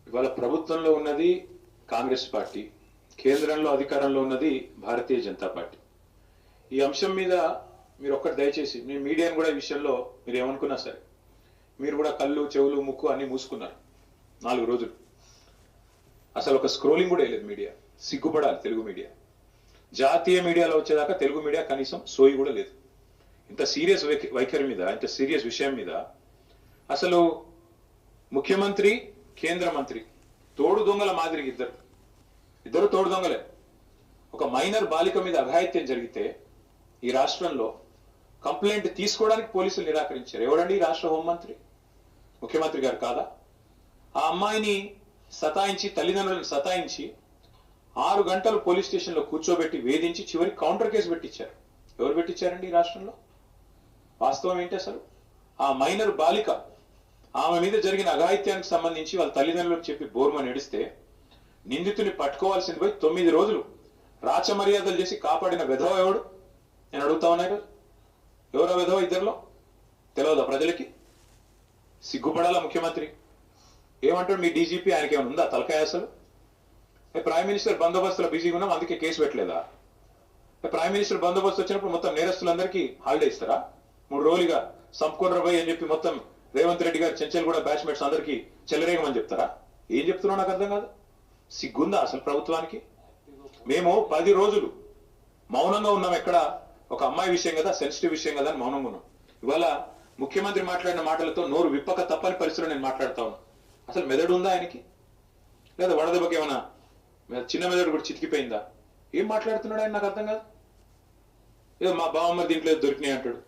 ఇవాళ ప్రభుత్వంలో ఉన్నది కాంగ్రెస్ పార్టీ, కేంద్రంలో అధికారంలో ఉన్నది భారతీయ జనతా పార్టీ. ఈ అంశం మీద మీరు ఒక్కటి దయచేసి మీ మీడియాను కూడా ఈ విషయంలో మీరు ఏమనుకున్నా సరే, మీరు కూడా కళ్ళు చెవులు ముక్కు అన్ని మూసుకున్నారు 4 రోజులు. అసలు ఒక స్క్రోలింగ్ కూడా వేయలేదు మీడియా. సిగ్గుపడాలి తెలుగు మీడియా. జాతీయ మీడియాలో వచ్చేదాకా తెలుగు మీడియా కనీసం సోయి కూడా లేదు. ఇంత సీరియస్ వైఖరి మీద, ఇంత సీరియస్ విషయం మీద అసలు ముఖ్యమంత్రి, కేంద్ర మంత్రి తోడు దొంగల మాదిరి ఇద్దరు తోడు దొంగలే. ఒక మైనర్ బాలిక మీద అఘాయిత్యం జరిగితే ఈ రాష్ట్రంలో కంప్లైంట్ తీసుకోవడానికి పోలీసులు నిరాకరించారు. ఎవడండి ఈ రాష్ట్ర హోంమంత్రి? ముఖ్యమంత్రి గారు కాదా? ఆ అమ్మాయిని సతాయించి, తల్లిదండ్రులను సతాయించి 6 గంటలు పోలీస్ స్టేషన్లో కూర్చోబెట్టి వేధించి చివరికి కౌంటర్ కేసు పెట్టించారు. ఎవరు పెట్టించారండి ఈ రాష్ట్రంలో? వాస్తవం ఏంటి అసలు? ఆ మైనర్ బాలిక, ఆమె మీద జరిగిన అఘాయిత్యానికి సంబంధించి వాళ్ళ తల్లిదండ్రులకు చెప్పి బోర్మని ఏడిస్తే నిందితుని పట్టుకోవాల్సింది పోయి 9 రోజులు రాచమర్యాదలు చేసి కాపాడిన విధవ ఎవడు? నేను అడుగుతా ఉన్నారు. ఎవరో విధవ ఇద్దరిలో తెలియదా ప్రజలకి? సిగ్గుపడాలా ముఖ్యమంత్రి? ఏమంటాడు మీ డీజీపీ? ఆయనకి ఏమైనా ఉందా తలకాయ అసలు? ప్రైమ్ మినిస్టర్ బందోబస్తులో బిజీగా ఉన్నాం అందుకే కేసు పెట్టలేదా? ప్రైమ్ మినిస్టర్ బందోబస్తు వచ్చినప్పుడు మొత్తం నేరస్తులందరికీ హాలిడే ఇస్తారా? 3 రోజులుగా సంపుకోనరా అని చెప్పి మొత్తం రేవంత్ రెడ్డి గారు చెంచల్ కూడా బ్యాచ్మేట్స్ అందరికీ చెల్లరేగమని చెప్తారా? ఏం చెప్తున్నావు నాకు అర్థం కాదు. సిగ్గుందా అసలు ప్రభుత్వానికి? మేము 10 రోజులు మౌనంగా ఉన్నాం. ఎక్కడ ఒక అమ్మాయి విషయం కదా, సెన్సిటివ్ విషయం కదా అని మౌనంగా ఉన్నాం. ఇవాళ ముఖ్యమంత్రి మాట్లాడిన మాటలతో నోరు విప్పక తప్పని పరిస్థితుల్లో నేను మాట్లాడుతా ఉన్నా. అసలు మెదడు ఉందా ఆయనకి? లేదా వడదెబ్బకి ఏమన్నా చిన్న మెదడు కూడా చితికిపోయిందా? ఏం మాట్లాడుతున్నాడు ఆయన? నాకు అర్థం కాదు. ఏదో మా బావమ్మ దీంట్లో దొరికినాయి అంటాడు.